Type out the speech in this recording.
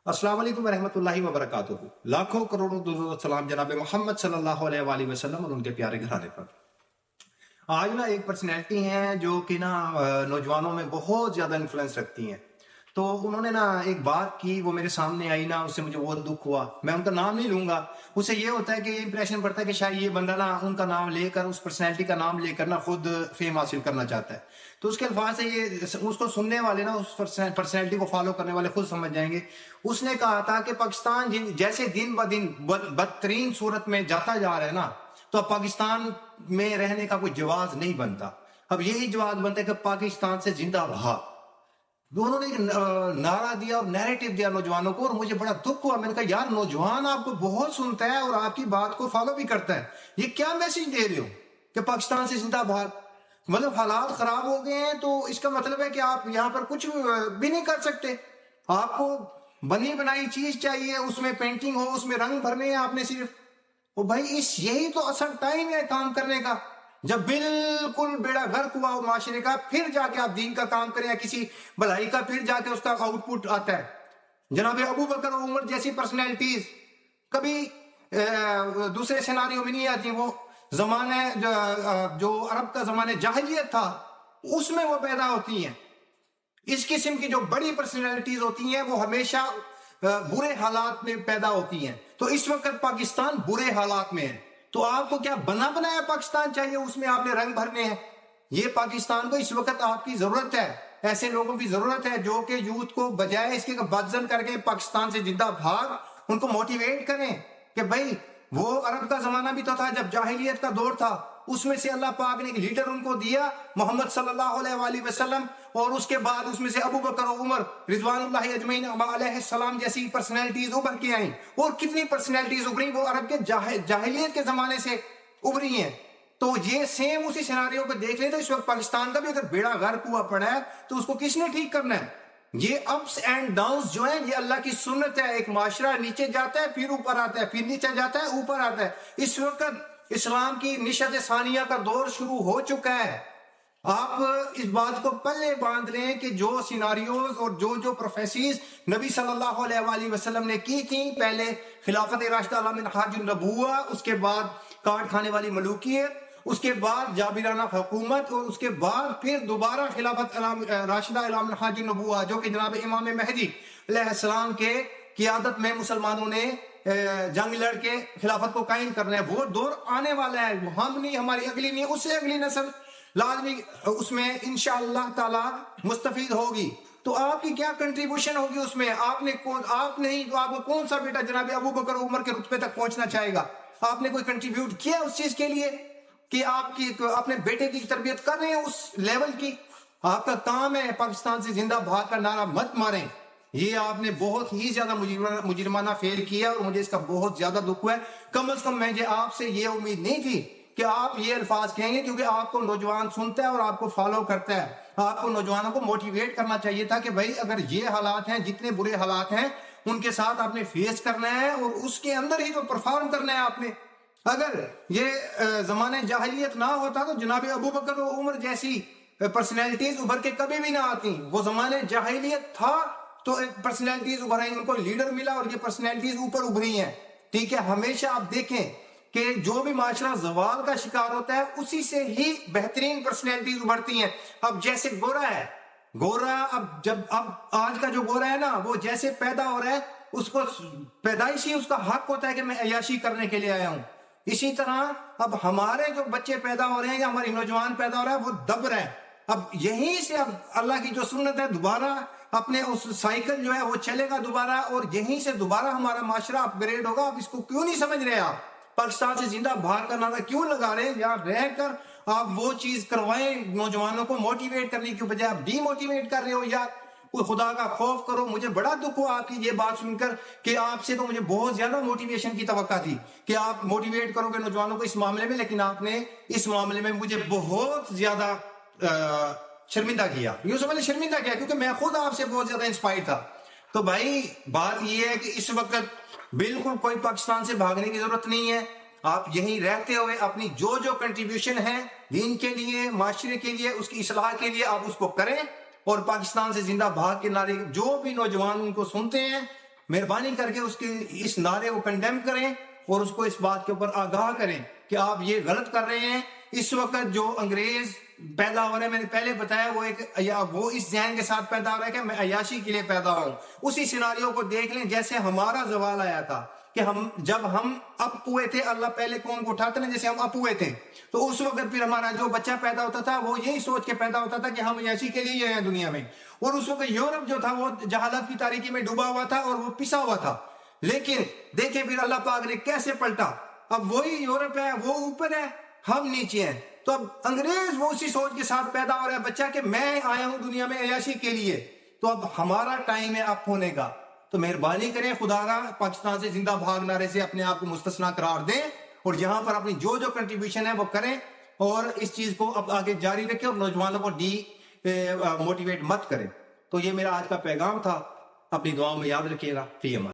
السلام علیکم ورحمۃ اللہ وبرکاتہ۔ لاکھوں کروڑوں درود و سلام جناب محمد صلی اللہ علیہ وآلہ وسلم اور ان کے پیارے گھرانے پر۔ آج نا ایک پرسنالٹی ہیں جو کہ نا نوجوانوں میں بہت زیادہ انفلوئنس رکھتی ہیں، تو انہوں نے نا ایک بات کی، وہ میرے سامنے آئی نا، اس سے مجھے بہت دکھ ہوا۔ میں ان کا نام نہیں لوں گا، اس سے یہ ہوتا ہے کہ یہ امپریشن پڑتا ہے کہ شاید یہ بندہ نا ان کا نام لے کر، اس پرسنالٹی کا نام لے کر نا خود فیم حاصل کرنا چاہتا ہے۔ تو اس کے الفاظ سے یہ اس کو سننے والے نا، اس پرسنالٹی کو فالو کرنے والے خود سمجھ جائیں گے۔ اس نے کہا تھا کہ پاکستان جیسے دن بہ دن بدترین صورت میں جاتا جا رہا ہے نا، تو اب پاکستان میں رہنے کا کوئی جواز نہیں بنتا۔ اب یہی جواز بنتا ہے کہ پاکستان سے زندہ بھاگ۔ انہوں نے ایک نعرہ دیا اور نیریٹو دیا نوجوانوں کو، اور مجھے بڑا دکھ ہوا۔ میں نے کہا یار، نوجوان آپ کو بہت سنتا ہے اور آپ کی بات کو فالو بھی کرتا ہے، یہ کیا میسج دے رہے ہو کہ پاکستان سے زندہ بھاگ؟ مطلب حالات خراب ہو گئے ہیں، تو اس کا مطلب ہے کہ آپ یہاں پر کچھ بھی نہیں کر سکتے۔ آپ کو بنی بنائی چیز چاہیے، اس میں پینٹنگ ہو، اس میں رنگ بھرنے ہیں آپ نے صرف۔ وہ بھائی یہی تو اصل ٹائم ہے کام کرنے کا، جب بالکل بیڑا غرق ہوا ہو معاشرے کا، پھر جا کے آپ دین کا کام کریں یا کسی بھلائی کا، پھر جا کے اس کا آؤٹ پٹ آتا ہے۔ جناب ابو بکر و عمر جیسی پرسنالٹیز کبھی دوسرے سیناریوں میں نہیں آتی۔ وہ زمانے جو عرب کا زمانے جاہلیت تھا، اس میں وہ پیدا ہوتی ہیں۔ اس قسم کی جو بڑی پرسنالٹیز ہوتی ہیں وہ ہمیشہ برے حالات میں پیدا ہوتی ہیں۔ تو اس وقت پاکستان برے حالات میں ہے، تو آپ کو کیا بنا بنایا پاکستان چاہیے؟ اس میں آپ نے رنگ بھرنے ہیں؟ یہ پاکستان کو اس وقت آپ کی ضرورت ہے، ایسے لوگوں کی ضرورت ہے جو کہ یوتھ کو بجائے اس کے بدزن کر کے پاکستان سے زندہ بھاگ، ان کو موٹیویٹ کریں کہ بھائی وہ عرب کا زمانہ بھی تو تھا جب جاہلیت کا دور تھا، اس میں سے اللہ پاک نے ایک لیڈر ان کو دیا، محمد صلی اللہ علیہ وآلہ وسلم، اور اس کے بعد اس میں سے ابو بکر و عمر رضوان اللہ اجمعین علیہ السلام جیسی پرسنالٹیز ابھر کے آئیں۔ اور کتنی پرسنالٹیز ابھری وہ عرب کے جاہلیت کے زمانے سے ابھری ہیں۔ تو یہ سیم اسی سیناریو کو دیکھ لیں تو اس وقت پاکستان کا بھی اگر بیڑا غرق ہوا پڑا ہے تو اس کو کس نے ٹھیک کرنا ہے؟ یہ اپس اینڈ ڈاؤنز جو ہیں، یہ اللہ کی سنت ہے۔ ایک معاشرہ نیچے جاتا ہے، پھر اوپر آتا ہے، پھر نیچے جاتا ہے، اوپر آتا ہے۔ اس وقت اسلام کی نشأت ثانیہ کا دور شروع ہو چکا ہے۔ آپ اس بات کو پلے باندھ لیں کہ جو سیناریوز اور جو پروفیسیز نبی صلی اللہ علیہ وآلہ وسلم نے کی تھیں، پہلے خلافت راشدہ علی منہاج النبوہ، اس کے بعد کاٹ کھانے والی ملوکیت، اس کے بعد جابرانہ حکومت، اور اس کے بعد پھر دوبارہ خلافت راشدہ علی منہاج النبوہ، جو کہ جناب امام مہدی علیہ السلام کے قیادت میں مسلمانوں نے جنگ لڑ کے خلافت کو قائم کرنا ہے۔ وہ دور آنے والا ہے، ہم نہیں، ہماری اگلی نہیں، اس سے اگلی نسل لازمی اس میں انشاءاللہ تعالی مستفید ہوگی۔ تو آپ کی کیا کنٹریبیوشن ہوگی اس میں؟ آپ نہیں تو آپ کو کون سا بیٹا جناب ابو بکر عمر کے رتبے تک پہنچنا چاہے گا؟ آپ نے کوئی کنٹریبیوٹ کیا اس چیز کے لیے کہ آپ اپنے بیٹے کی تربیت کر رہے ہیں اس لیول کی؟ آپ کا کام ہے پاکستان سے زندہ بھاگ کا نعرہ مت ماریں۔ یہ آپ نے بہت ہی زیادہ مجرمانہ فیل کیا اور مجھے اس کا بہت زیادہ دکھ ہوا ہے۔ کم از کم مجھے آپ سے یہ امید نہیں تھی کہ آپ یہ الفاظ کہیں گے، کیونکہ آپ کو نوجوان سنتا ہے اور آپ کو فالو کرتا ہے۔ آپ کو نوجوانوں کو موٹیویٹ کرنا چاہیے تھا کہ بھائی اگر یہ حالات ہیں، جتنے برے حالات ہیں، ان کے ساتھ آپ نے فیس کرنا ہے اور اس کے اندر ہی تو پرفارم کرنا ہے آپ نے۔ اگر یہ زمانے جاہلیت نہ ہوتا تو جناب ابو بکر و عمر جیسی پرسنالٹیز ابھر کے کبھی بھی نہ آتی۔ وہ زمانے جاہلیت تھا تو پرسنالٹیز ابھر آئی، ان کو لیڈر ملا اور یہ پرسنالٹیز اوپر ابھری ہیں۔ ٹھیک ہے، ہمیشہ آپ دیکھیں کہ جو بھی معاشرہ زوال کا شکار ہوتا ہے اسی سے ہی بہترین پرسنالٹیز ابھرتی ہیں۔ اب جیسے گورا ہے، اب آج کا جو گورا ہے نا، وہ جیسے پیدا ہو رہا ہے، اس کو پیدائشی اس کا حق ہوتا ہے کہ میں عیاشی کرنے کے لیے آیا ہوں۔ اسی طرح اب ہمارے جو بچے پیدا ہو رہے ہیں یا ہماری نوجوان پیدا ہو رہا ہے، وہ دب رہا ہے۔ اب یہیں سے اب اللہ کی جو سنت ہے، دوبارہ اپنے اس سائیکل جو ہے وہ چلے گا دوبارہ، اور یہیں سے دوبارہ ہمارا معاشرہ اپ گریڈ ہوگا۔ اب اس کو کیوں نہیں سمجھ رہے آپ؟ پاکستان سے زندہ بھاگ کا نعرہ کیوں لگا رہے ہیں؟ یہاں رہ کر آپ وہ چیز کروائیں، نوجوانوں کو موٹیویٹ کرنے کی بجائے آپ ڈی موٹیویٹ کر رہے ہو۔ یار کوئی خدا کا خوف کرو۔ مجھے بڑا دکھ ہوا آپ کی یہ بات سن کر کہ آپ سے تو مجھے بہت زیادہ موٹیویشن کی توقع تھی کہ آپ موٹیویٹ کرو گے نوجوانوں کو اس معاملے میں، لیکن آپ نے اس معاملے میں مجھے بہت زیادہ شرمندہ کیا۔ یوں سمجھ شرمندہ کیا، کیونکہ میں خود آپ سے بہت زیادہ انسپائر تھا۔ تو بھائی بات یہ ہے کہ اس وقت بالکل کوئی پاکستان سے بھاگنے کی ضرورت نہیں ہے۔ آپ یہیں رہتے ہوئے اپنی جو کنٹریبیوشن ہے دین کے لیے، معاشرے کے لیے، اس کی اصلاح کے لیے، آپ اس کو کریں۔ اور پاکستان سے زندہ بھاگ کے نعرے جو بھی نوجوان ان کو سنتے ہیں، مہربانی کر کے اس کے اس نعرے کو کنڈیم کریں اور اس کو اس بات کے اوپر آگاہ کریں کہ آپ یہ غلط کر رہے ہیں. اس وقت جو انگریز پیدا ہو رہے ہیں، میں نے پہلے بتایا، وہ اس ذہن کے ساتھ پیدا ہو رہا ہے کہ میں عیاشی کے لیے پیدا ہوں. اسی سیناریو کو دیکھ لیں جیسے ہمارا زوال آیا تھا کہ جب ہم اپ ہوئے تھے، اللہ پہلے قوم کو اٹھاتے نا، جیسے ہم اپ ہوئے تھے تو اس وقت پھر ہمارا جو بچہ پیدا ہوتا تھا وہ یہی سوچ کے پیدا ہوتا تھا کہ ہم عیاشی کے لیے ہیں دنیا میں. اور اس وقت یورپ جو تھا وہ جہالت کی تاریکی میں ڈوبا ہوا تھا اور وہ پسا ہوا تھا. لیکن دیکھیں پھر اللہ پاک نے کیسے پلٹا. اب وہی یورپ ہے، وہ اوپر ہے، ہم نیچے ہیں. تو اب انگریز وہ اسی سوچ کے ساتھ پیدا ہو رہا ہے بچہ کہ میں آیا ہوں دنیا میں عیاشی کے لیے. تو اب ہمارا ٹائم ہے اپ ہونے کا. تو مہربانی کریں خدا را، پاکستان سے زندہ بھاگ نعرے سے اپنے آپ کو مستثنا قرار دیں اور یہاں پر اپنی جو کنٹریبیوشن ہے وہ کریں اور اس چیز کو اب آگے جاری رکھیں اور نوجوانوں کو موٹیویٹ مت کریں. تو یہ میرا آج کا پیغام تھا. اپنی دعاؤں میں یاد رکھیے گا. فی امان.